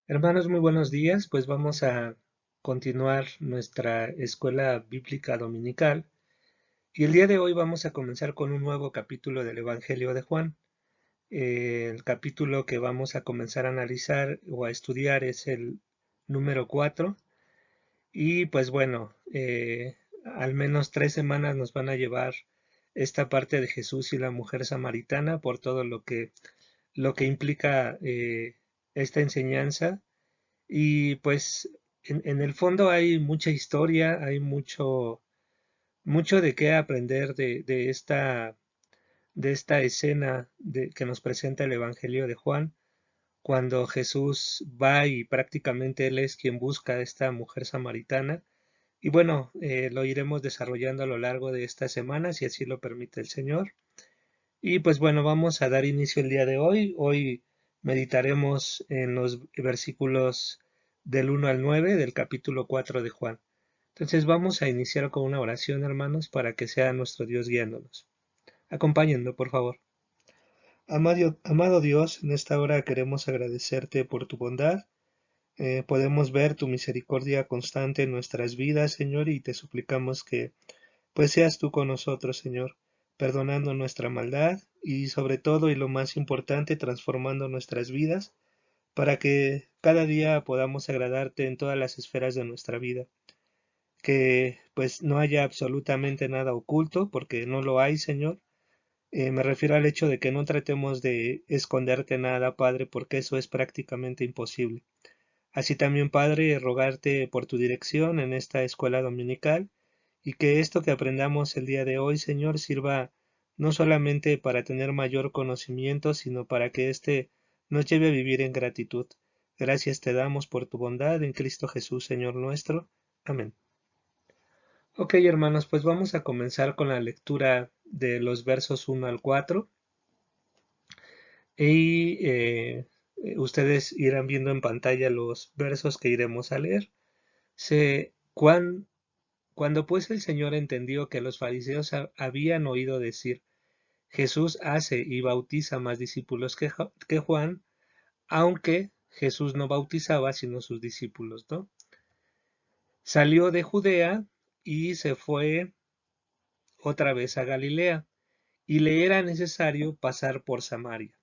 Hermanos, muy buenos días. Pues vamos a continuar nuestra escuela bíblica dominical y el día de hoy vamos a comenzar con un nuevo capítulo del Evangelio de Juan. El capítulo que vamos a comenzar a analizar o a estudiar es el número 4 y pues bueno, al menos 3 semanas nos van a llevar esta parte de Jesús y la mujer samaritana por todo lo que implica esta enseñanza. Y pues en el fondo hay mucha historia, hay mucho de qué aprender de esta escena que nos presenta el Evangelio de Juan, cuando Jesús va y prácticamente él es quien busca a esta mujer samaritana. Y bueno, lo iremos desarrollando a lo largo de estas semanas, si así lo permite el Señor. Y pues bueno, vamos a dar inicio el día de hoy. Hoy meditaremos en los versículos del 1 al 9 del capítulo 4 de Juan. Entonces vamos a iniciar con una oración, hermanos, para que sea nuestro Dios guiándonos. Acompáñenme, por favor. Amado Dios, en esta hora queremos agradecerte por tu bondad. Podemos ver tu misericordia constante en nuestras vidas, Señor, y te suplicamos que pues seas tú con nosotros, Señor, perdonando nuestra maldad y sobre todo y lo más importante, transformando nuestras vidas para que cada día podamos agradarte en todas las esferas de nuestra vida. Que pues no haya absolutamente nada oculto, porque no lo hay, Señor. Me refiero al hecho de que no tratemos de esconderte nada, Padre, porque eso es prácticamente imposible. Así también, Padre, rogarte por tu dirección en esta escuela dominical y que esto que aprendamos el día de hoy, Señor, sirva no solamente para tener mayor conocimiento, sino para que éste nos lleve a vivir en gratitud. Gracias te damos por tu bondad en Cristo Jesús, Señor nuestro. Amén. Ok, hermanos, pues vamos a comenzar con la lectura de los versos 1 al 4 y ustedes irán viendo en pantalla los versos que iremos a leer. Se, Cuando pues el Señor entendió que los fariseos habían oído decir, Jesús hace y bautiza más discípulos que Juan, aunque Jesús no bautizaba sino sus discípulos, ¿no? Salió de Judea y se fue otra vez a Galilea, y le era necesario pasar por Samaria.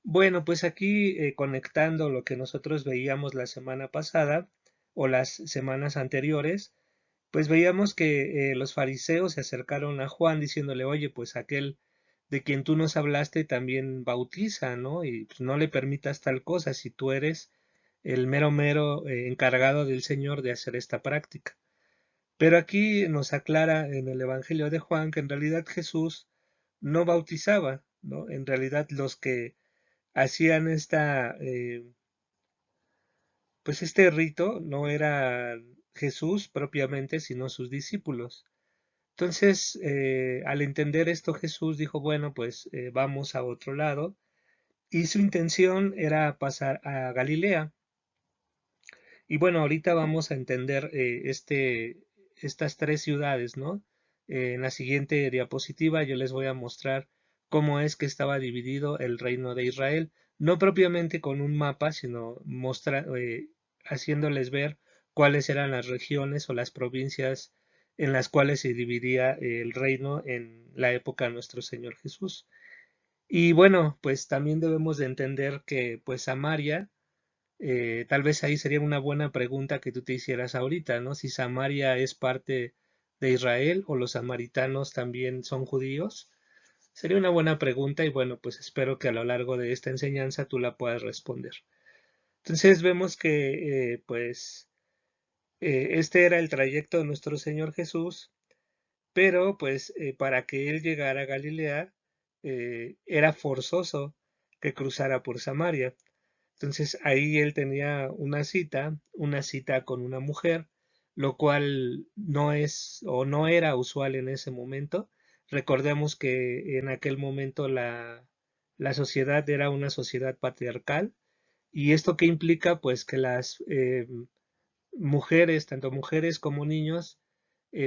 Bueno, pues aquí conectando lo que nosotros veíamos la semana pasada o las semanas anteriores, pues veíamos que los fariseos se acercaron a Juan diciéndole, oye, pues aquel de quien tú nos hablaste también bautiza, ¿no? Y pues, no le permitas tal cosa si tú eres el mero encargado del Señor de hacer esta práctica. Pero aquí nos aclara en el Evangelio de Juan que en realidad Jesús no bautizaba, ¿no? En realidad los que hacían pues este rito no era Jesús propiamente, sino sus discípulos. Entonces, al entender esto, Jesús dijo, bueno, pues vamos a otro lado, y su intención era pasar a Galilea. Y bueno, ahorita vamos a entender estas tres ciudades, ¿no? En la siguiente diapositiva yo les voy a mostrar cómo es que estaba dividido el reino de Israel, no propiamente con un mapa, sino haciéndoles ver cuáles eran las regiones o las provincias en las cuales se dividía el reino en la época de nuestro Señor Jesús. Y bueno, pues también debemos de entender que pues Samaria, tal vez ahí sería una buena pregunta que tú te hicieras ahorita, ¿no? Si Samaria es parte de Israel o los samaritanos también son judíos. Sería una buena pregunta y bueno, pues espero que a lo largo de esta enseñanza tú la puedas responder. Entonces vemos que este era el trayecto de nuestro Señor Jesús, pero pues para que él llegara a Galilea era forzoso que cruzara por Samaria. Entonces ahí él tenía una cita con una mujer, lo cual no es o no era usual en ese momento. Recordemos que en aquel momento la sociedad era una sociedad patriarcal y esto que implica pues que las mujeres, tanto mujeres como niños,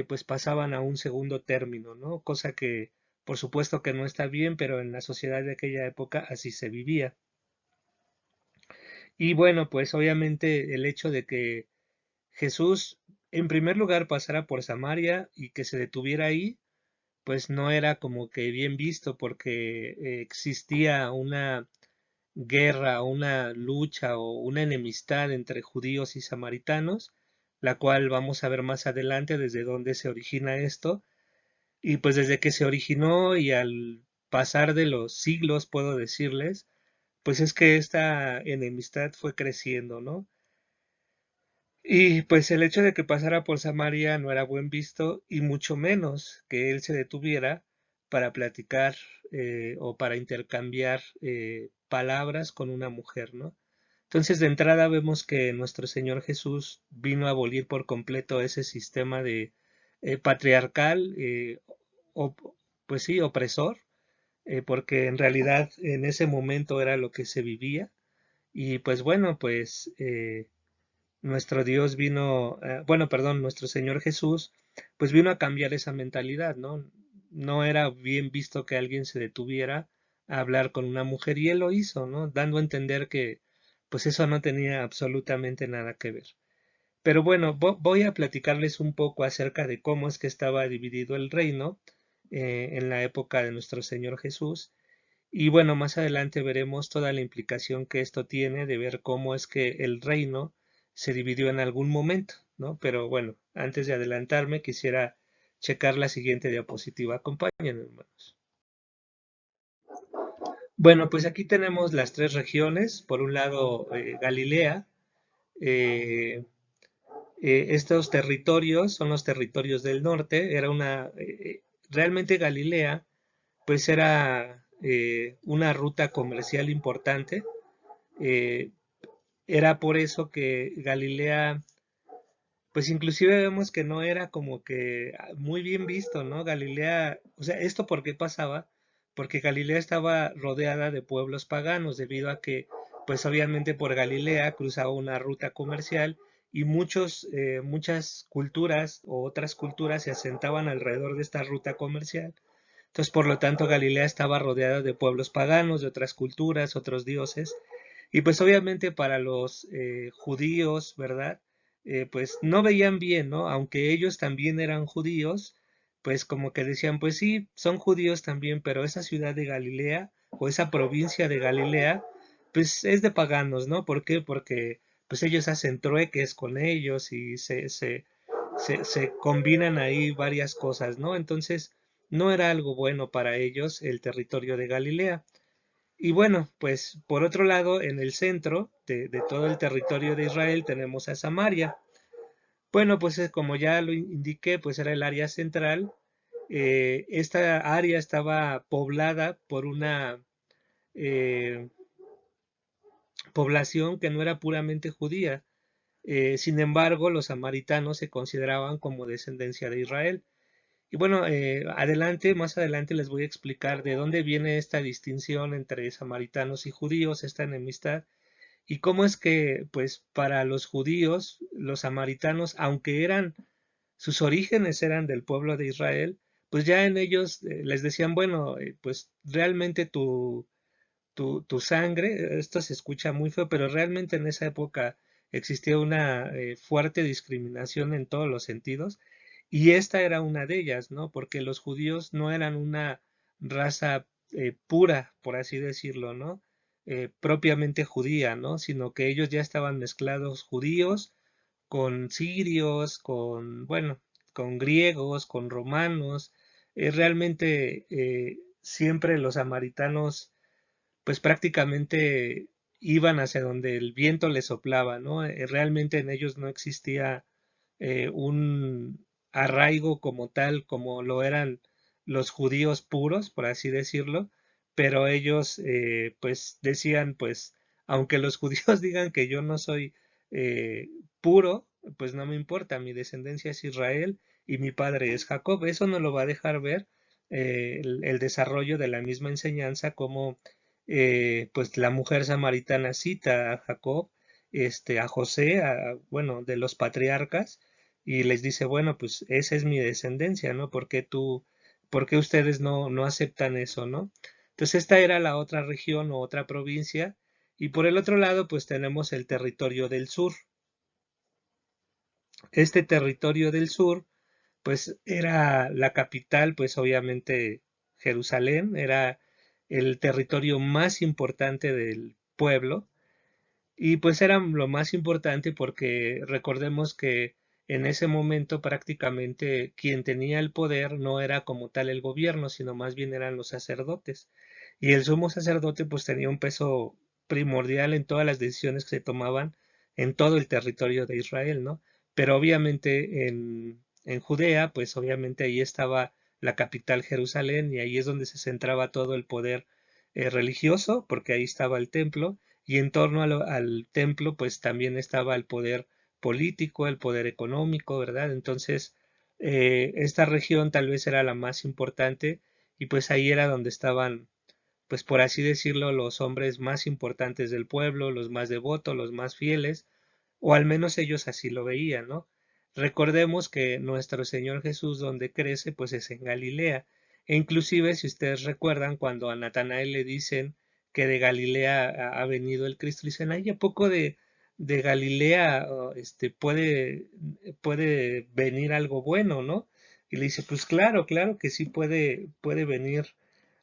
pues pasaban a un segundo término, ¿no? Cosa que por supuesto que no está bien, pero en la sociedad de aquella época así se vivía. Y bueno, pues obviamente el hecho de que Jesús en primer lugar pasara por Samaria y que se detuviera ahí, pues no era como que bien visto porque existía una guerra, una lucha o una enemistad entre judíos y samaritanos, la cual vamos a ver más adelante desde dónde se origina esto. Y pues desde que se originó y al pasar de los siglos, puedo decirles, pues es que esta enemistad fue creciendo, ¿no? Y pues el hecho de que pasara por Samaria no era buen visto y mucho menos que él se detuviera para platicar o para intercambiar palabras con una mujer, ¿no? Entonces de entrada vemos que nuestro Señor Jesús vino a abolir por completo ese sistema de patriarcal, o, pues sí, opresor, porque en realidad en ese momento era lo que se vivía y pues bueno, pues nuestro Dios vino, bueno, perdón, nuestro Señor Jesús, pues vino a cambiar esa mentalidad, ¿no? No era bien visto que alguien se detuviera a hablar con una mujer y él lo hizo, ¿no? Dando a entender que pues eso no tenía absolutamente nada que ver. Pero bueno, voy a platicarles un poco acerca de cómo es que estaba dividido el reino en la época de nuestro Señor Jesús. Y bueno, más adelante veremos toda la implicación que esto tiene de ver cómo es que el reino se dividió en algún momento, ¿no? Pero bueno, antes de adelantarme, quisiera checar la siguiente diapositiva. Acompáñenme, hermanos. Bueno, pues aquí tenemos las tres regiones. Por un lado, Galilea. eh, Estos territorios son los territorios del norte. Realmente Galilea, pues era una ruta comercial importante. Eh, Era por eso que Galilea, pues inclusive vemos que no era como que muy bien visto, ¿no? Galilea, o sea, ¿esto por qué pasaba? Porque Galilea estaba rodeada de pueblos paganos, debido a que, pues obviamente por Galilea cruzaba una ruta comercial y muchas culturas o otras culturas se asentaban alrededor de esta ruta comercial. Entonces, por lo tanto, Galilea estaba rodeada de pueblos paganos, de otras culturas, otros dioses, y pues obviamente para los judíos, ¿verdad? Pues no veían bien, ¿no? Aunque ellos también eran judíos, pues como que decían, pues sí, son judíos también, pero esa ciudad de Galilea o esa provincia de Galilea, pues es de paganos, ¿no? ¿Por qué? Porque pues ellos hacen trueques con ellos y se combinan ahí varias cosas, ¿no? Entonces no era algo bueno para ellos el territorio de Galilea. Y bueno, pues por otro lado, en el centro de todo el territorio de Israel tenemos a Samaria. Bueno, pues como ya lo indiqué, pues era el área central. Esta área estaba poblada por una eh, población que no era puramente judía. Sin embargo, los samaritanos se consideraban como descendencia de Israel. Y bueno, más adelante les voy a explicar de dónde viene esta distinción entre samaritanos y judíos, esta enemistad, y cómo es que, pues, para los judíos, los samaritanos, aunque sus orígenes eran del pueblo de Israel, pues ya en ellos les decían, bueno, pues realmente tu sangre, esto se escucha muy feo, pero realmente en esa época existía una fuerte discriminación en todos los sentidos, y esta era una de ellas, ¿no? Porque los judíos no eran una raza pura, por así decirlo, ¿no? Propiamente judía, ¿no? Sino que ellos ya estaban mezclados judíos con sirios, bueno, con griegos, con romanos. Realmente siempre los samaritanos pues prácticamente iban hacia donde el viento les soplaba, ¿no? Realmente en ellos no existía un arraigo como tal, como lo eran los judíos puros, por así decirlo, pero ellos pues decían, pues, aunque los judíos digan que yo no soy puro, pues no me importa, mi descendencia es Israel y mi padre es Jacob. Eso no lo va a dejar ver el desarrollo de la misma enseñanza, como pues la mujer samaritana cita a Jacob, a José, bueno, de los patriarcas, y les dice, bueno, pues esa es mi descendencia, ¿no? ¿Por qué ustedes no aceptan eso, ¿no? Entonces esta era la otra región o otra provincia Y por el otro lado, pues tenemos el territorio del sur. Este territorio del sur, pues era la capital, pues obviamente Jerusalén, era el territorio más importante del pueblo. Y pues era lo más importante porque recordemos que en ese momento prácticamente quien tenía el poder no era como tal el gobierno, sino más bien eran los sacerdotes. Y el sumo sacerdote pues tenía un peso primordial en todas las decisiones que se tomaban en todo el territorio de Israel, ¿no? Pero obviamente en Judea, pues obviamente ahí estaba la capital Jerusalén y ahí es donde se centraba todo el poder religioso, porque ahí estaba el templo y en torno al templo pues también estaba el poder político, el poder económico, ¿verdad? Entonces, esta región tal vez era la más importante y pues ahí era donde estaban, pues por así decirlo, los hombres más importantes del pueblo, los más devotos, los más fieles, o al menos ellos así lo veían, ¿no? Recordemos que nuestro Señor Jesús donde crece pues es en Galilea, e inclusive si ustedes recuerdan cuando a Natanael le dicen que de Galilea ha venido el Cristo, dicen, ay, ¿a poco de Galilea puede venir algo bueno, ¿no? Y le dice, pues claro, claro que sí puede venir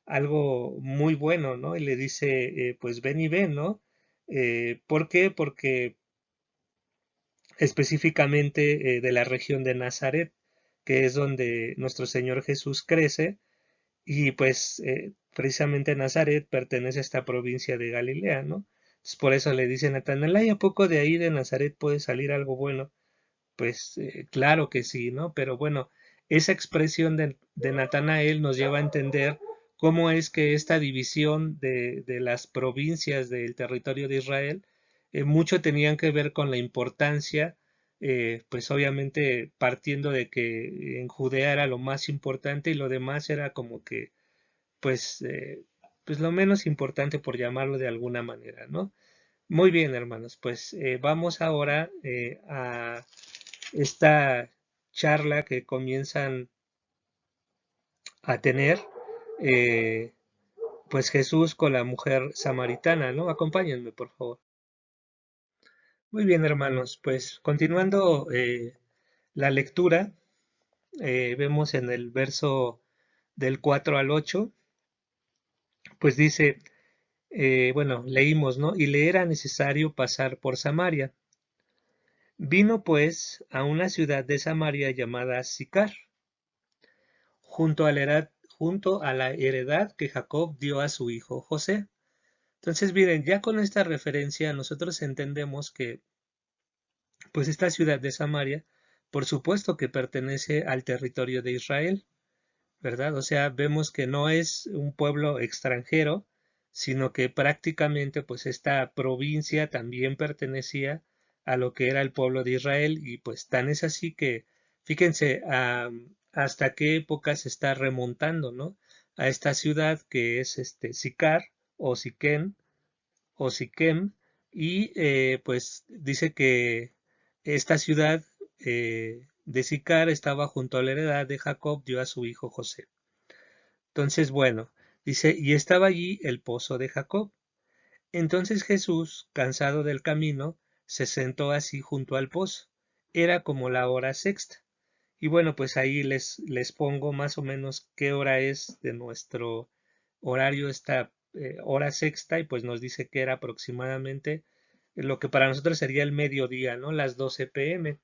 algo muy bueno, ¿no? Y le dice, pues ven y ven, ¿no? ¿Por qué? Porque específicamente de la región de Nazaret, que es donde nuestro Señor Jesús crece, y pues precisamente Nazaret pertenece a esta provincia de Galilea, ¿no? Entonces, por eso le dicen a Natanael, ¿hay a poco de ahí de Nazaret puede salir algo bueno? Pues claro que sí, ¿no? Pero bueno, esa expresión de Natanael nos lleva a entender cómo es que esta división de las provincias del territorio de Israel mucho tenían que ver con la importancia, pues obviamente partiendo de que en Judea era lo más importante y lo demás era como que, pues, pues lo menos importante por llamarlo de alguna manera, ¿no? Muy bien, hermanos, pues vamos ahora a esta charla que comienzan a tener, eh, pues Jesús con la mujer samaritana, ¿no? Acompáñenme, por favor. Muy bien, hermanos, pues continuando la lectura, vemos en el verso del 4 al 8, pues dice, bueno, leímos, ¿no? Y le era necesario pasar por Samaria. Vino pues a una ciudad de Samaria llamada Sicar, junto a la heredad que Jacob dio a su hijo José. Entonces, miren, ya con esta referencia nosotros entendemos que, pues esta ciudad de Samaria, por supuesto que pertenece al territorio de Israel, ¿verdad? O sea, vemos que no es un pueblo extranjero, sino que prácticamente, pues esta provincia también pertenecía a lo que era el pueblo de Israel y pues tan es así que, fíjense, hasta qué época se está remontando, ¿no? A esta ciudad que es Sicar o Siquem o Siquem y pues dice que esta ciudad de Sicar estaba junto a la heredad de Jacob, dio a su hijo José. Entonces, bueno, dice, y estaba allí el pozo de Jacob. Entonces Jesús, cansado del camino, se sentó así junto al pozo. Era como la hora sexta. Y bueno, pues ahí les pongo más o menos qué hora es de nuestro horario esta hora sexta y pues nos dice que era aproximadamente lo que para nosotros sería el mediodía, ¿no? Las 12 p.m.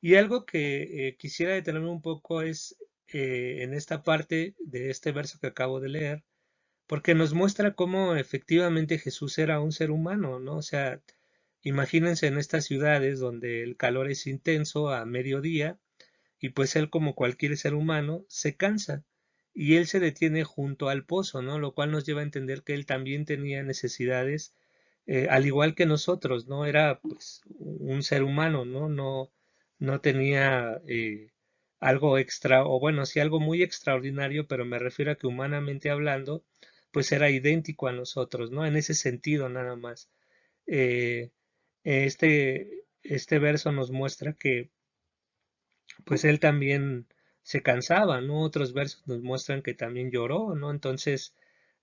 Y algo que quisiera detenerme un poco es en esta parte de este verso que acabo de leer, porque nos muestra cómo efectivamente Jesús era un ser humano, ¿no? O sea, imagínense en estas ciudades donde el calor es intenso a mediodía y pues él como cualquier ser humano se cansa y él se detiene junto al pozo, ¿no? Lo cual nos lleva a entender que él también tenía necesidades, al igual que nosotros, ¿no? Era pues un ser humano, ¿no? No tenía algo extra, o bueno, sí algo muy extraordinario, pero me refiero a que humanamente hablando, pues era idéntico a nosotros, ¿no? En ese sentido nada más. Eh, este verso nos muestra que pues él también se cansaba, ¿no? Otros versos nos muestran que también lloró, ¿no? Entonces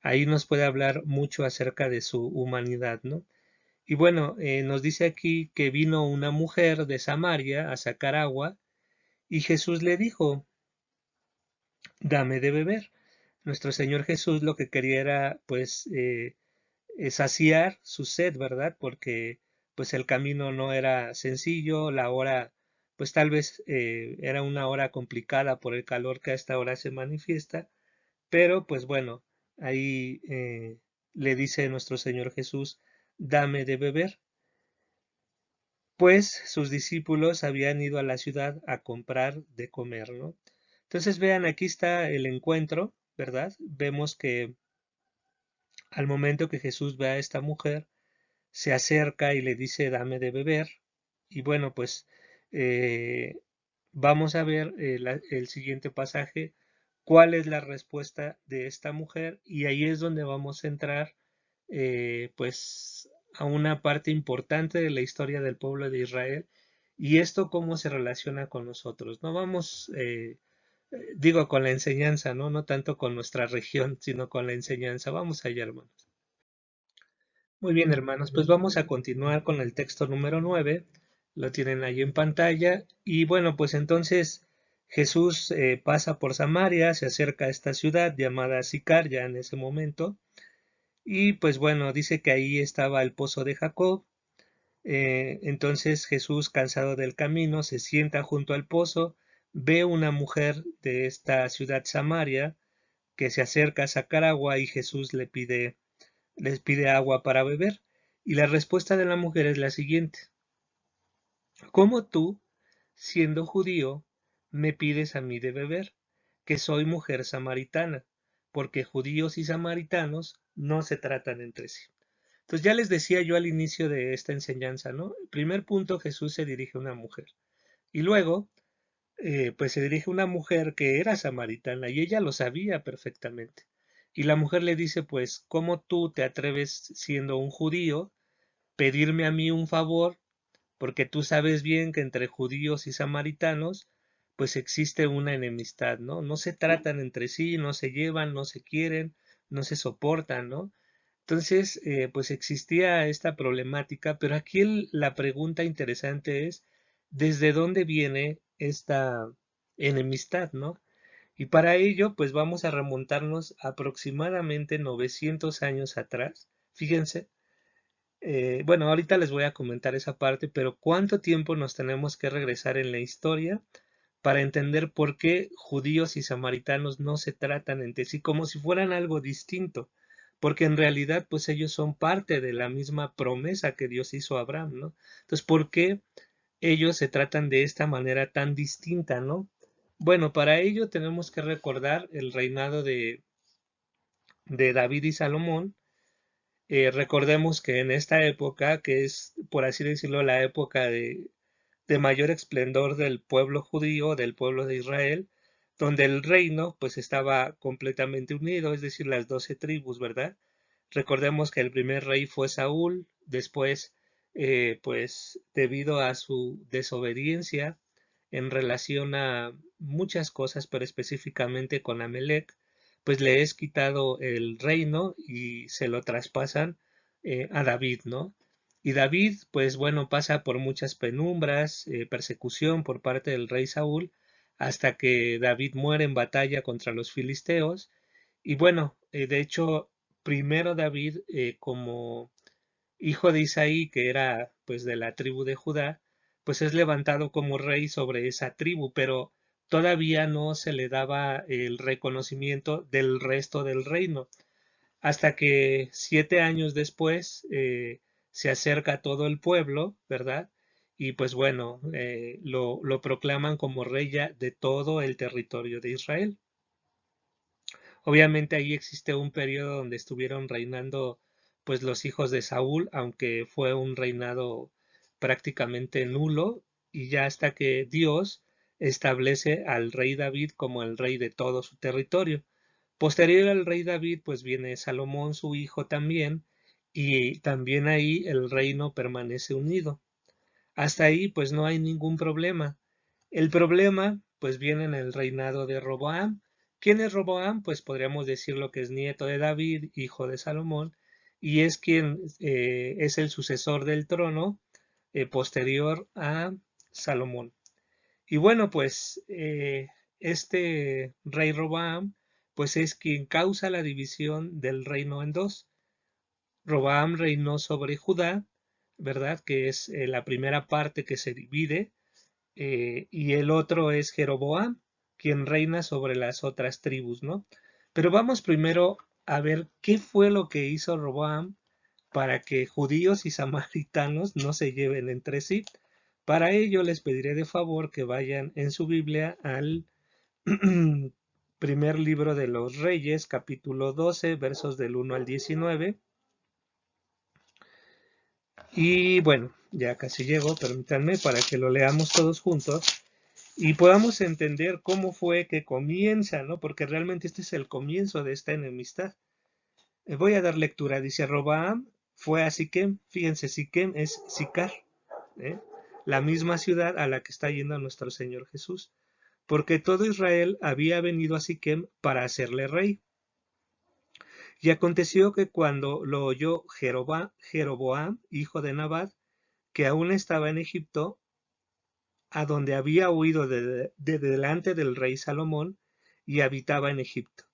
ahí nos puede hablar mucho acerca de su humanidad, ¿no? Y bueno, nos dice aquí que vino una mujer de Samaria a sacar agua y Jesús le dijo, dame de beber. Nuestro Señor Jesús lo que quería era, pues, saciar su sed, ¿verdad? Porque, pues, el camino no era sencillo, la hora, pues, tal vez era una hora complicada por el calor que a esta hora se manifiesta, pero, pues, bueno, ahí le dice nuestro Señor Jesús, dame de beber. Pues sus discípulos habían ido a la ciudad a comprar de comer, ¿no? Entonces vean, aquí está el encuentro, ¿verdad? Vemos que al momento que Jesús ve a esta mujer, se acerca y le dice, dame de beber. Y bueno, pues eh, vamos a ver el siguiente pasaje, cuál es la respuesta de esta mujer, y ahí es donde vamos a entrar, pues, a una parte importante de la historia del pueblo de Israel, y esto cómo se relaciona con nosotros. No vamos, digo, con la enseñanza, ¿no? No tanto con nuestra región, sino con la enseñanza. Vamos allá, hermanos. Muy bien, hermanos, pues vamos a continuar con el texto número 9. Lo tienen ahí en pantalla. Y bueno, pues entonces Jesús pasa por Samaria, se acerca a esta ciudad llamada Sicar ya en ese momento. Y pues bueno, dice que ahí estaba el pozo de Jacob. Entonces Jesús, cansado del camino, se sienta junto al pozo, ve una mujer de esta ciudad Samaria que se acerca a sacar agua y Jesús les pide agua para beber. Y la respuesta de la mujer es la siguiente: ¿cómo tú, siendo judío, me pides a mí de beber, que soy mujer samaritana? Porque judíos y samaritanos no se tratan entre sí. Entonces ya les decía yo al inicio de esta enseñanza, ¿no? El primer punto, Jesús se dirige a una mujer. Y luego, pues se dirige a una mujer que era samaritana y ella lo sabía perfectamente. Y la mujer le dice, pues, ¿cómo tú te atreves siendo un judío pedirme a mí un favor? Porque tú sabes bien que entre judíos y samaritanos, pues existe una enemistad, ¿no? No se tratan entre sí, no se llevan, no se quieren, no se soportan, ¿no? Entonces, pues existía esta problemática, pero aquí la pregunta interesante es, ¿desde dónde viene esta enemistad, ¿no? Y para ello, pues vamos a remontarnos aproximadamente 900 años atrás. Fíjense, bueno, ahorita les voy a comentar esa parte, pero ¿cuánto tiempo nos tenemos que regresar en la historia para entender por qué judíos y samaritanos no se tratan entre sí como si fueran algo distinto? Porque en realidad, pues ellos son parte de la misma promesa que Dios hizo a Abraham, ¿no? Entonces, ¿por qué ellos se tratan de esta manera tan distinta, ¿no? Bueno, para ello tenemos que recordar el reinado de David y Salomón. Recordemos que en esta época, que es, por así decirlo, la época de mayor esplendor del pueblo judío, del pueblo de Israel, donde el reino pues estaba completamente unido, es decir, las 12 tribus, ¿verdad? Recordemos que el primer rey fue Saúl, después, pues debido a su desobediencia en relación a muchas cosas, pero específicamente con Amelec, pues le es quitado el reino y se lo traspasan a David, ¿no? Y David, pues bueno, pasa por muchas penumbras, persecución por parte del rey Saúl, hasta que David muere en batalla contra los filisteos. Y bueno, de hecho, primero David, como hijo de Isaí, que era pues de la tribu de Judá, pues es levantado como rey sobre esa tribu, pero todavía no se le daba el reconocimiento del resto del reino, hasta que 7 años después se acerca todo el pueblo, ¿verdad? Y pues bueno, lo proclaman como rey ya de todo el territorio de Israel. Obviamente ahí existe un periodo donde estuvieron reinando pues los hijos de Saúl, aunque fue un reinado prácticamente nulo, y ya hasta que Dios establece al rey David como el rey de todo su territorio. Posterior al rey David pues viene Salomón, su hijo también, y también ahí el reino permanece unido. Hasta ahí pues no hay ningún problema. El problema pues viene en el reinado de Roboam. ¿Quién es Roboam? Pues podríamos decirlo que es nieto de David, hijo de Salomón, y es quien es el sucesor del trono posterior a Salomón. Y bueno, pues este rey Roboam, pues es quien causa la división del reino en dos. Roboam reinó sobre Judá, ¿verdad? Que es la primera parte que se divide, y el otro es Jeroboam, quien reina sobre las otras tribus, ¿no? Pero vamos primero a ver qué fue lo que hizo Roboam para que judíos y samaritanos no se lleven entre sí. Para ello les pediré de favor que vayan en su Biblia al primer libro de los Reyes, capítulo 12, versos del 1 al 19. Y bueno, ya casi llego, permítanme para que lo leamos todos juntos y podamos entender cómo fue que comienza, ¿no? Porque realmente este es el comienzo de esta enemistad. Voy a dar lectura. Dice: Roboam fue a Siquem. Fíjense, Siquem es Sicar, ¿eh? La misma ciudad a la que está yendo nuestro Señor Jesús, porque todo Israel había venido a Siquem para hacerle rey. Y aconteció que cuando lo oyó Jeroboam, hijo de Nabat, que aún estaba en Egipto, a donde había huido de delante del rey Salomón, y habitaba en Egipto,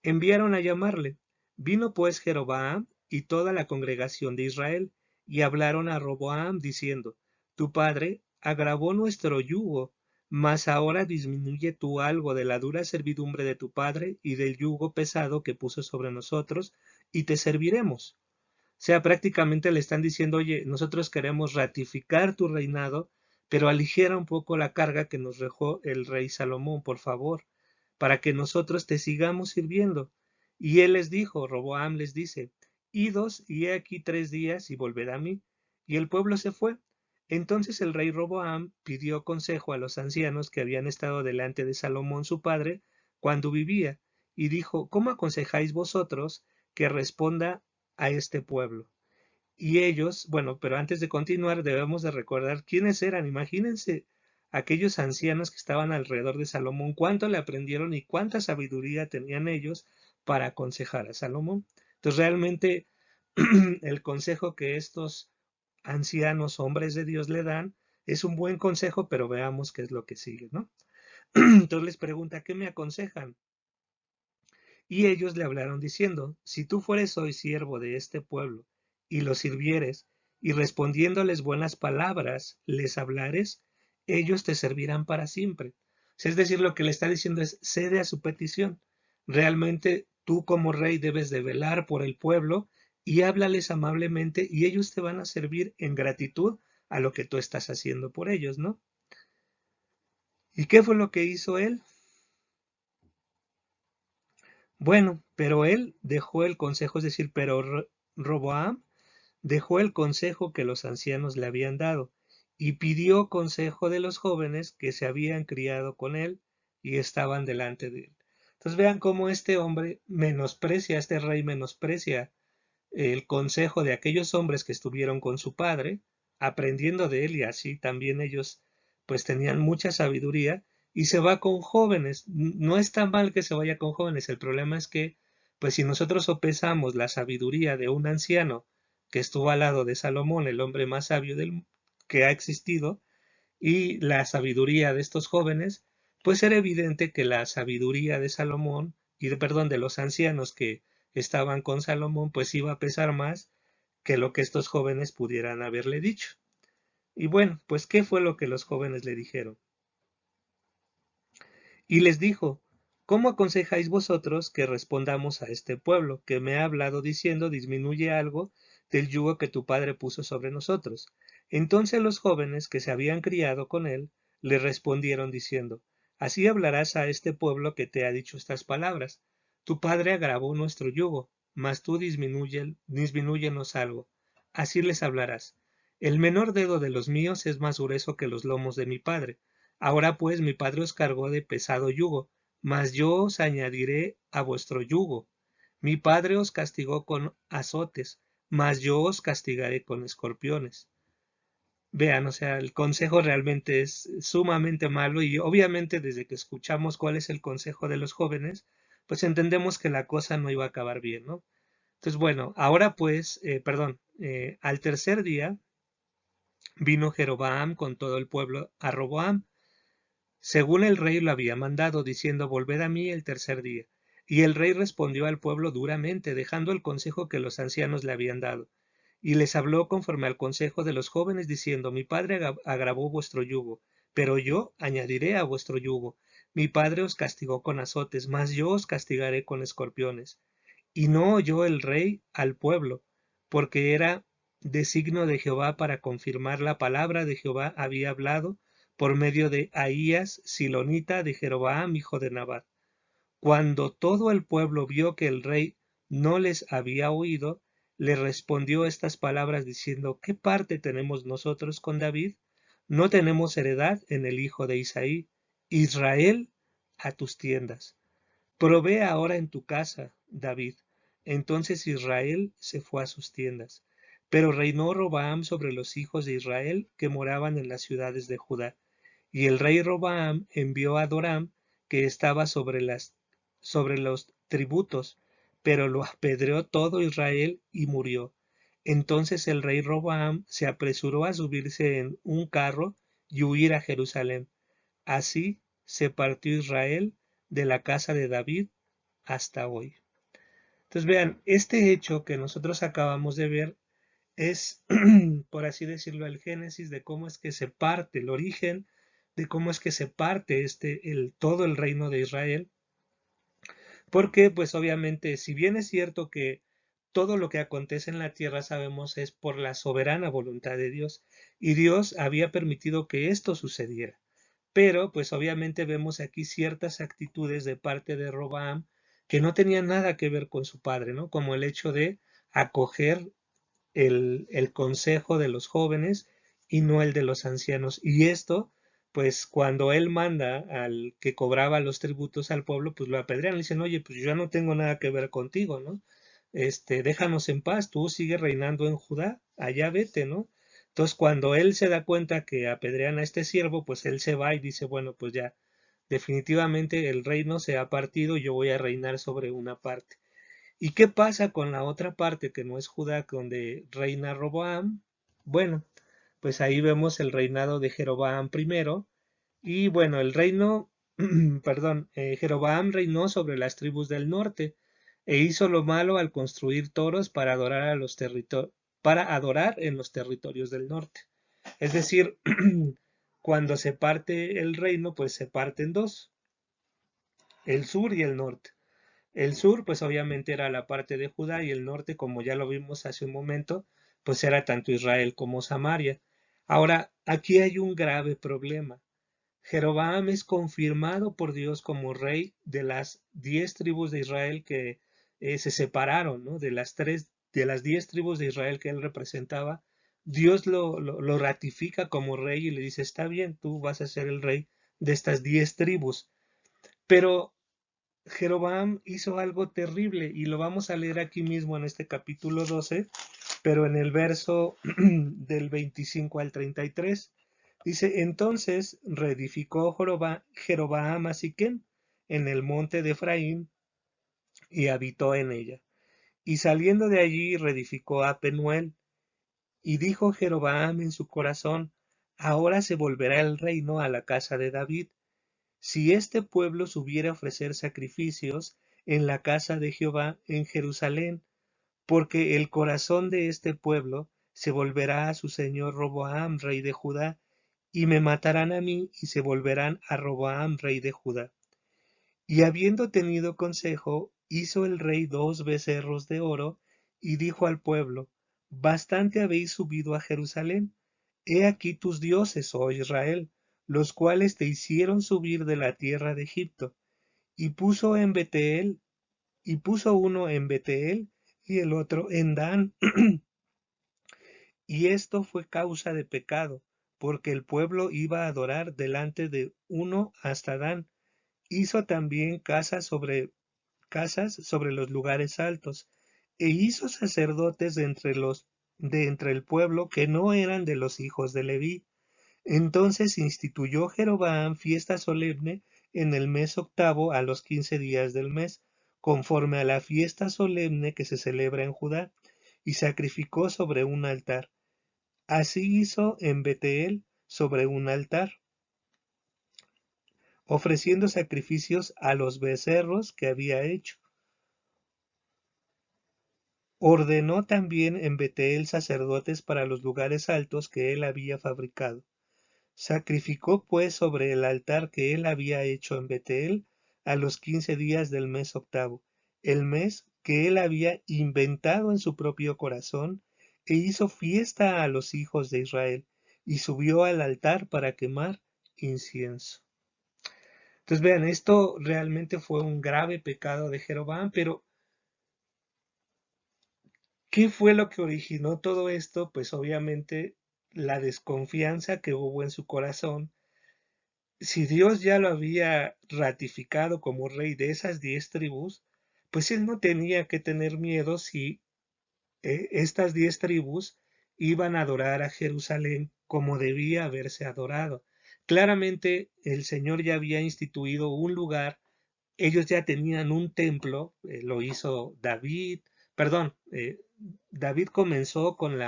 enviaron a llamarle. Vino pues Jeroboam y toda la congregación de Israel, y hablaron a Roboam diciendo: Tu padre agravó nuestro yugo, mas ahora disminuye tú algo de la dura servidumbre de tu padre y del yugo pesado que puso sobre nosotros, y te serviremos. O sea, prácticamente le están diciendo: oye, nosotros queremos ratificar tu reinado, pero aligera un poco la carga que nos dejó el rey Salomón, por favor, para que nosotros te sigamos sirviendo. Y él les dijo, Roboam les dice: Idos, y he aquí 3 días, y volved a mí. Y el pueblo se fue. Entonces el rey Roboam pidió consejo a los ancianos que habían estado delante de Salomón su padre cuando vivía, y dijo: ¿Cómo aconsejáis vosotros que responda a este pueblo? Y ellos, bueno, pero antes de continuar debemos de recordar quiénes eran. Imagínense aquellos ancianos que estaban alrededor de Salomón, cuánto le aprendieron y cuánta sabiduría tenían ellos para aconsejar a Salomón. Entonces realmente el consejo que estos ancianos, hombres de Dios, le dan es un buen consejo, pero veamos qué es lo que sigue, ¿no? Entonces les pregunta: ¿qué me aconsejan? Y ellos le hablaron diciendo: Si tú fueres hoy siervo de este pueblo, y los sirvieres, y respondiéndoles buenas palabras les hablares, ellos te servirán para siempre. O sea, es decir, lo que le está diciendo es: cede a su petición. Realmente tú como rey debes de velar por el pueblo y háblales amablemente, y ellos te van a servir en gratitud a lo que tú estás haciendo por ellos, ¿no? ¿Y qué fue lo que hizo él? Bueno, pero él dejó el consejo, es decir, pero Roboam dejó el consejo que los ancianos le habían dado, y pidió consejo de los jóvenes que se habían criado con él y estaban delante de él. Entonces vean cómo este hombre menosprecia, este rey menosprecia el consejo de aquellos hombres que estuvieron con su padre, aprendiendo de él, y así también ellos pues tenían mucha sabiduría, y se va con jóvenes. No está mal que se vaya con jóvenes, el problema es que pues si nosotros sopesamos la sabiduría de un anciano que estuvo al lado de Salomón, el hombre más sabio que ha existido, y la sabiduría de estos jóvenes, pues era evidente que la sabiduría de Salomón, perdón, de los ancianos que estaban con Salomón, pues iba a pesar más que lo que estos jóvenes pudieran haberle dicho. Y bueno, pues ¿qué fue lo que los jóvenes le dijeron? Y les dijo: ¿Cómo aconsejáis vosotros que respondamos a este pueblo, que me ha hablado diciendo: disminuye algo del yugo que tu padre puso sobre nosotros? Entonces los jóvenes que se habían criado con él le respondieron diciendo: Así hablarás a este pueblo que te ha dicho estas palabras: Tu padre agravó nuestro yugo, mas tú disminúyenos algo. Así les hablarás: El menor dedo de los míos es más grueso que los lomos de mi padre. Ahora pues mi padre os cargó de pesado yugo, mas yo os añadiré a vuestro yugo. Mi padre os castigó con azotes, mas yo os castigaré con escorpiones. Vean, o sea, el consejo realmente es sumamente malo, y obviamente desde que escuchamos cuál es el consejo de los jóvenes, pues entendemos que la cosa no iba a acabar bien, ¿no? Entonces, bueno, ahora pues, al tercer día vino Jeroboam con todo el pueblo a Roboam, según el rey lo había mandado, diciendo, volved a mí el tercer día. Y el rey respondió al pueblo duramente, dejando el consejo que los ancianos le habían dado. Y les habló conforme al consejo de los jóvenes, diciendo, mi padre agravó vuestro yugo, pero yo añadiré a vuestro yugo. Mi padre os castigó con azotes, mas yo os castigaré con escorpiones. Y no oyó el rey al pueblo, porque era designio de Jehová para confirmar la palabra de Jehová había hablado por medio de Ahías silonita de Jeroboam hijo de Nabat. Cuando todo el pueblo vio que el rey no les había oído, le respondió estas palabras diciendo, ¿qué parte tenemos nosotros con David? No tenemos heredad en el hijo de Isaí. Israel, a tus tiendas. Provee ahora en tu casa, David. Entonces Israel se fue a sus tiendas. Pero reinó Roboam sobre los hijos de Israel que moraban en las ciudades de Judá. Y el rey Roboam envió a Doram, que estaba sobre los tributos, pero lo apedreó todo Israel y murió. Entonces el rey Roboam se apresuró a subirse en un carro y huir a Jerusalén. Así se partió Israel de la casa de David hasta hoy. Entonces vean, este hecho que nosotros acabamos de ver es, por así decirlo, el génesis de cómo es que se parte, el origen de cómo es que se parte todo el reino de Israel, porque pues obviamente, si bien es cierto que todo lo que acontece en la tierra sabemos es por la soberana voluntad de Dios, y Dios había permitido que esto sucediera. Pero pues obviamente vemos aquí ciertas actitudes de parte de Roboam que no tenían nada que ver con su padre, ¿no? Como el hecho de acoger el consejo de los jóvenes y no el de los ancianos. Y esto, pues cuando él manda al que cobraba los tributos al pueblo, pues lo apedrean, le dicen, oye, pues yo ya no tengo nada que ver contigo, ¿no? Déjanos en paz, tú sigues reinando en Judá, allá vete, ¿no? Entonces, cuando él se da cuenta que apedrean a este siervo, pues él se va y dice, bueno, pues ya, definitivamente el reino se ha partido, yo voy a reinar sobre una parte. ¿Y qué pasa con la otra parte que no es Judá, donde reina Roboam? Bueno, pues ahí vemos el reinado de Jeroboam primero. Y bueno, el reino, perdón, Jeroboam reinó sobre las tribus del norte e hizo lo malo al construir toros para adorar para adorar en los territorios del norte. Es decir, cuando se parte el reino, pues se parte en dos, el sur y el norte. El sur, pues obviamente era la parte de Judá y el norte, como ya lo vimos hace un momento, pues era tanto Israel como Samaria. Ahora, aquí hay un grave problema. Jeroboam es confirmado por Dios como rey de las 10 tribus de Israel que se separaron, ¿no? De las 10 tribus de Israel que él representaba, Dios lo ratifica como rey y le dice, está bien, tú vas a ser el rey de estas 10 tribus. Pero Jeroboam hizo algo terrible y lo vamos a leer aquí mismo en este capítulo 12, pero en el verso del 25 al 33. Dice, entonces reedificó Jeroboam a Siquem en el monte de Efraín y habitó en ella. Y saliendo de allí reedificó a Penuel. Y dijo Jeroboam en su corazón, ahora se volverá el reino a la casa de David si este pueblo subiera a ofrecer sacrificios en la casa de Jehová en Jerusalén, porque el corazón de este pueblo se volverá a su señor Roboam, rey de Judá, y me matarán a mí y se volverán a Roboam, rey de Judá. Y habiendo tenido consejo, hizo el rey 2 becerros de oro, y dijo al pueblo, bastante habéis subido a Jerusalén. He aquí tus dioses, oh Israel, los cuales te hicieron subir de la tierra de Egipto. Y puso en Beteel, y puso uno en Beteel, y el otro en Dan. Y esto fue causa de pecado, porque el pueblo iba a adorar delante de uno hasta Dan. Hizo también casas sobre los lugares altos, e hizo sacerdotes de entre el pueblo que no eran de los hijos de Leví. Entonces instituyó Jeroboam fiesta solemne en el mes octavo a los 15 días del mes, conforme a la fiesta solemne que se celebra en Judá, y sacrificó sobre un altar. Así hizo en Betel sobre un altar, ofreciendo sacrificios a los becerros que había hecho. Ordenó también en Betel sacerdotes para los lugares altos que él había fabricado. Sacrificó pues sobre el altar que él había hecho en Betel a los 15 días del mes octavo, el mes que él había inventado en su propio corazón, e hizo fiesta a los hijos de Israel, y subió al altar para quemar incienso. Entonces vean, esto realmente fue un grave pecado de Jeroboam, pero ¿qué fue lo que originó todo esto? Pues obviamente la desconfianza que hubo en su corazón. Si Dios ya lo había ratificado como rey de esas 10 tribus, pues él no tenía que tener miedo si estas 10 tribus iban a adorar a Jerusalén como debía haberse adorado. Claramente el Señor ya había instituido un lugar, ellos ya tenían un templo, lo hizo David, perdón, David comenzó con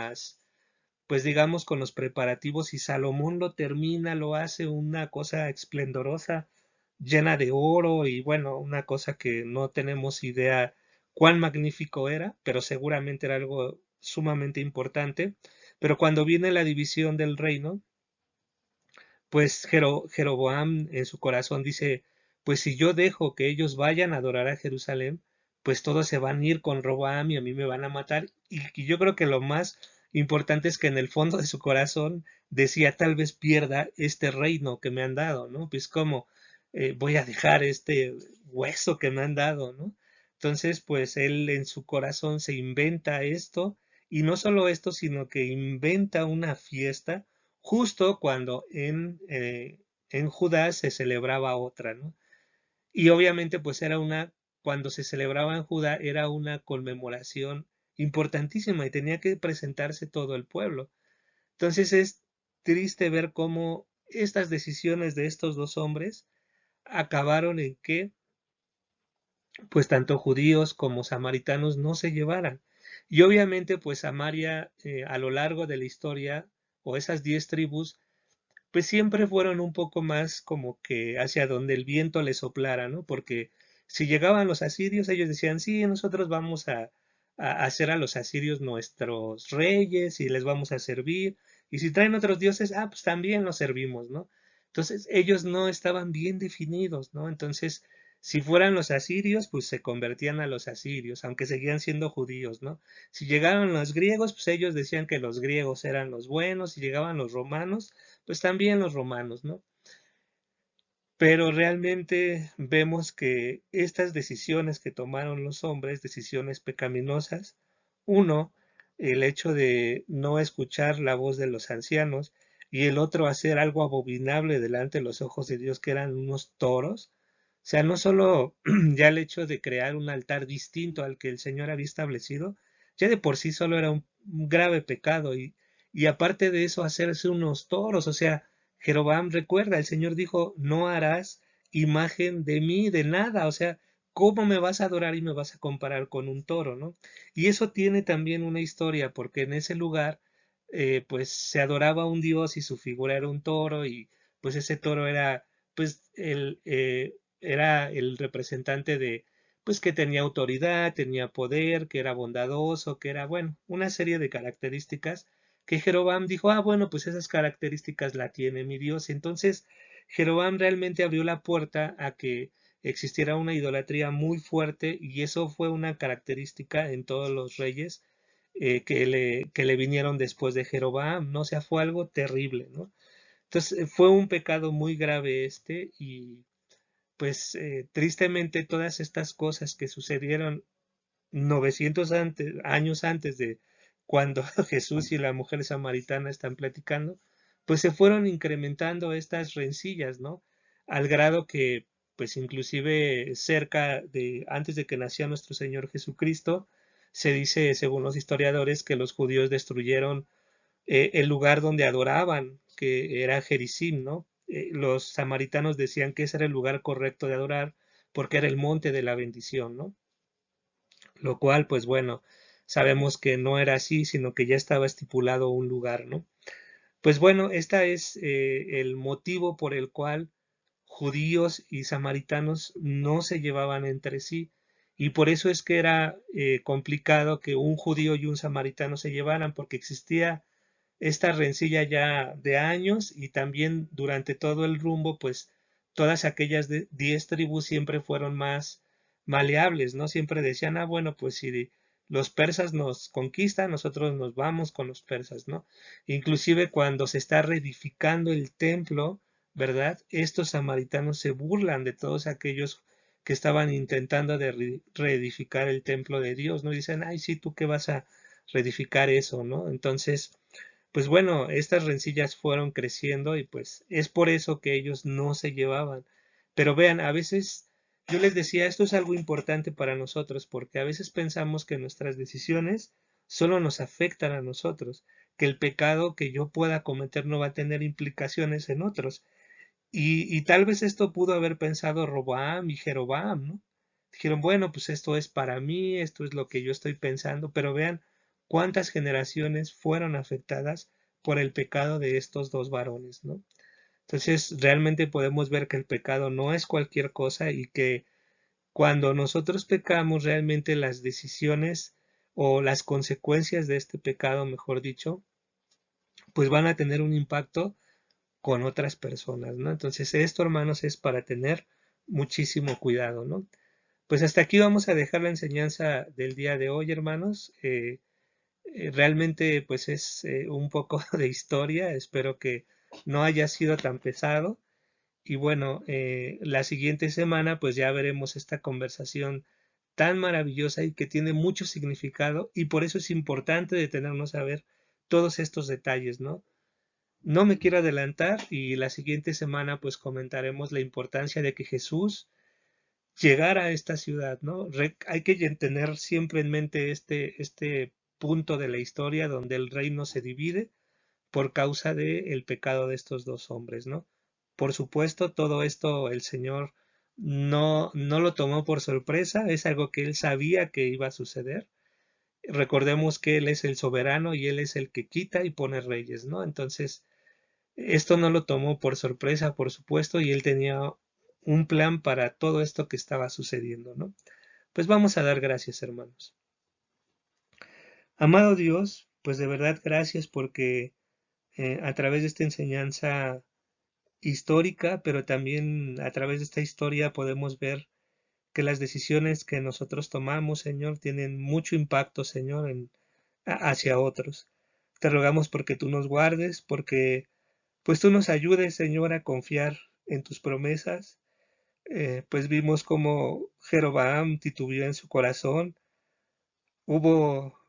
pues digamos, con los preparativos, y Salomón lo termina, lo hace una cosa esplendorosa, llena de oro y bueno, una cosa que no tenemos idea cuán magnífico era, pero seguramente era algo sumamente importante. Pero cuando viene la división del reino, pues Jeroboam en su corazón dice, pues si yo dejo que ellos vayan a adorar a Jerusalén, pues todos se van a ir con Roboam y a mí me van a matar. Y yo creo que lo más importante es que en el fondo de su corazón decía, tal vez pierda este reino que me han dado, ¿no? Pues como voy a dejar este hueso que me han dado, ¿no? Entonces, pues él en su corazón se inventa esto, y no solo esto, sino que inventa una fiesta justo cuando en Judá se celebraba otra, ¿no? Y obviamente pues cuando se celebraba en Judá era una conmemoración importantísima y tenía que presentarse todo el pueblo. Entonces es triste ver cómo estas decisiones de estos dos hombres acabaron en que pues tanto judíos como samaritanos no se llevaran. Y obviamente pues Samaria a lo largo de la historia, o esas 10 tribus, pues siempre fueron un poco más como que hacia donde el viento les soplara, ¿no? Porque si llegaban los asirios, ellos decían, sí, nosotros vamos a hacer a los asirios nuestros reyes y les vamos a servir. Y si traen otros dioses, pues también los servimos, ¿no? Entonces ellos no estaban bien definidos, ¿no? Entonces, si fueran los asirios, pues se convertían a los asirios, aunque seguían siendo judíos, ¿no? Si llegaban los griegos, pues ellos decían que los griegos eran los buenos. Si llegaban los romanos, pues también los romanos, ¿no? Pero realmente vemos que estas decisiones que tomaron los hombres, decisiones pecaminosas, uno, el hecho de no escuchar la voz de los ancianos, y el otro hacer algo abominable delante de los ojos de Dios, que eran unos toros. O sea, no solo ya el hecho de crear un altar distinto al que el Señor había establecido, ya de por sí solo era un grave pecado, y aparte de eso hacerse unos toros. O sea, Jeroboam recuerda, el Señor dijo, no harás imagen de mí, de nada. O sea, ¿cómo me vas a adorar y me vas a comparar con un toro, no? Y eso tiene también una historia, porque en ese lugar, pues se adoraba a un dios y su figura era un toro, y pues ese toro era, pues, era el representante de, pues que tenía autoridad, tenía poder, que era bondadoso, que era, bueno, una serie de características que Jeroboam dijo, bueno, pues esas características la tiene mi Dios. Entonces, Jeroboam realmente abrió la puerta a que existiera una idolatría muy fuerte, y eso fue una característica en todos los reyes que le vinieron después de Jeroboam, ¿no? O sea, fue algo terrible, ¿no? Entonces, fue un pecado muy grave y pues tristemente todas estas cosas que sucedieron 900 años antes de cuando Jesús y la mujer samaritana están platicando, pues se fueron incrementando estas rencillas, ¿no? Al grado que, pues inclusive cerca de, antes de que naciera nuestro Señor Jesucristo, se dice, según los historiadores, que los judíos destruyeron el lugar donde adoraban, que era Gerizim, ¿no? Los samaritanos decían que ese era el lugar correcto de adorar porque era el monte de la bendición, ¿no? lo cual, pues bueno, sabemos que no era así, sino que ya estaba estipulado un lugar, ¿no? Pues bueno, este es el motivo por el cual judíos y samaritanos no se llevaban entre sí, y por eso es que era complicado que un judío y un samaritano se llevaran, porque existía esta rencilla ya de años, y también durante todo el rumbo, pues todas aquellas 10 tribus siempre fueron más maleables, ¿no? Siempre decían, ah, bueno, pues si los persas nos conquistan, nosotros nos vamos con los persas, ¿no? Inclusive cuando se está reedificando el templo, ¿verdad? Estos samaritanos se burlan de todos aquellos que estaban intentando de reedificar el templo de Dios, ¿no? Y dicen, ay, sí, ¿tú qué vas a reedificar eso, ¿no? Entonces, pues bueno, estas rencillas fueron creciendo y pues es por eso que ellos no se llevaban. Pero vean, a veces yo les decía, esto es algo importante para nosotros porque a veces pensamos que nuestras decisiones solo nos afectan a nosotros, que el pecado que yo pueda cometer no va a tener implicaciones en otros. Y tal vez esto pudo haber pensado Roboam y Jeroboam, ¿no? Dijeron, bueno, pues esto es para mí, esto es lo que yo estoy pensando, pero vean cuántas generaciones fueron afectadas por el pecado de estos dos varones, ¿no? Entonces, realmente podemos ver que el pecado no es cualquier cosa y que cuando nosotros pecamos, realmente las decisiones o las consecuencias de este pecado, mejor dicho, pues van a tener un impacto con otras personas, ¿no? Entonces, esto, hermanos, es para tener muchísimo cuidado, ¿no? Pues hasta aquí vamos a dejar la enseñanza del día de hoy, hermanos. Realmente, pues es un poco de historia. Espero que no haya sido tan pesado. Y bueno, la siguiente semana, pues ya veremos esta conversación tan maravillosa y que tiene mucho significado. Y por eso es importante detenernos a ver todos estos detalles, ¿no? No me quiero adelantar y la siguiente semana pues comentaremos la importancia de que Jesús llegara a esta ciudad, ¿no? Hay que tener siempre en mente este punto de la historia donde el reino se divide por causa del pecado de estos dos hombres, ¿no? Por supuesto, todo esto el Señor no lo tomó por sorpresa, es algo que él sabía que iba a suceder. Recordemos que él es el soberano y él es el que quita y pone reyes, ¿no? Entonces, esto no lo tomó por sorpresa, por supuesto, y él tenía un plan para todo esto que estaba sucediendo, ¿no? Pues vamos a dar gracias, hermanos. Amado Dios, pues de verdad gracias porque a través de esta enseñanza histórica, pero también a través de esta historia podemos ver que las decisiones que nosotros tomamos, Señor, tienen mucho impacto, Señor, hacia otros. Te rogamos porque tú nos guardes, porque pues tú nos ayudes, Señor, a confiar en tus promesas. Pues vimos como Jeroboam titubeó en su corazón, hubo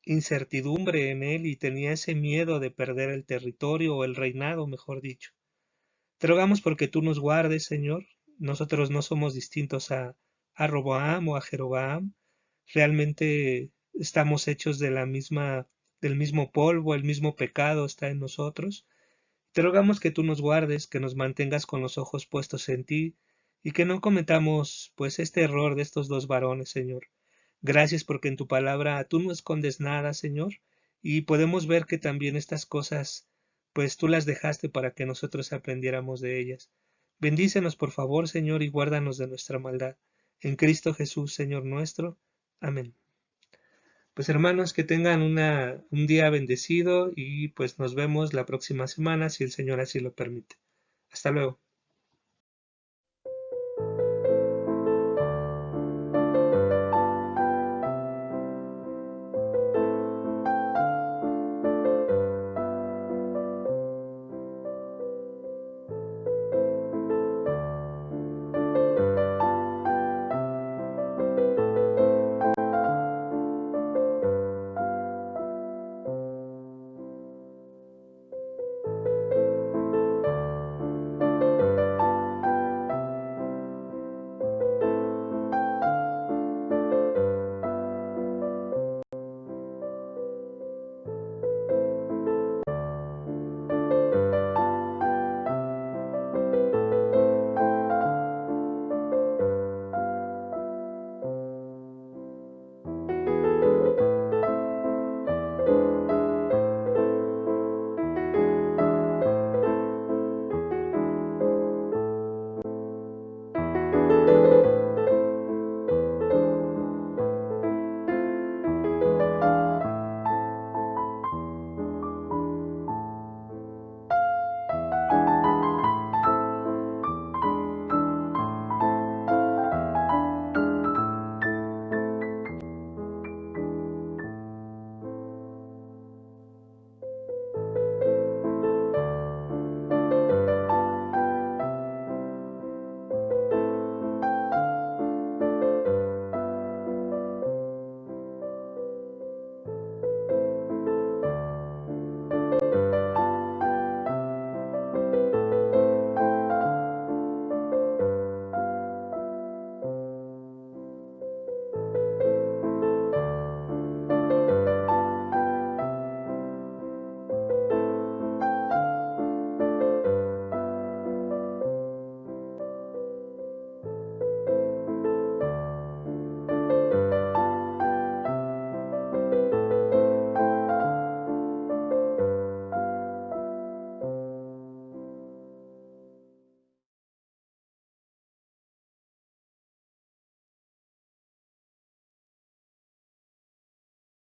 incertidumbre en él y tenía ese miedo de perder el territorio o el reinado, mejor dicho. Te rogamos porque tú nos guardes, Señor. Nosotros no somos distintos a Roboam o a Jeroboam. Realmente estamos hechos de del mismo polvo, el mismo pecado está en nosotros. Te rogamos que tú nos guardes, que nos mantengas con los ojos puestos en ti y que no cometamos pues este error de estos dos varones, Señor. Gracias porque en tu palabra tú no escondes nada, Señor, y podemos ver que también estas cosas pues tú las dejaste para que nosotros aprendiéramos de ellas. Bendícenos por favor, Señor, y guárdanos de nuestra maldad. En Cristo Jesús, Señor nuestro. Amén. Pues hermanos, que tengan un día bendecido y pues nos vemos la próxima semana si el Señor así lo permite. Hasta luego.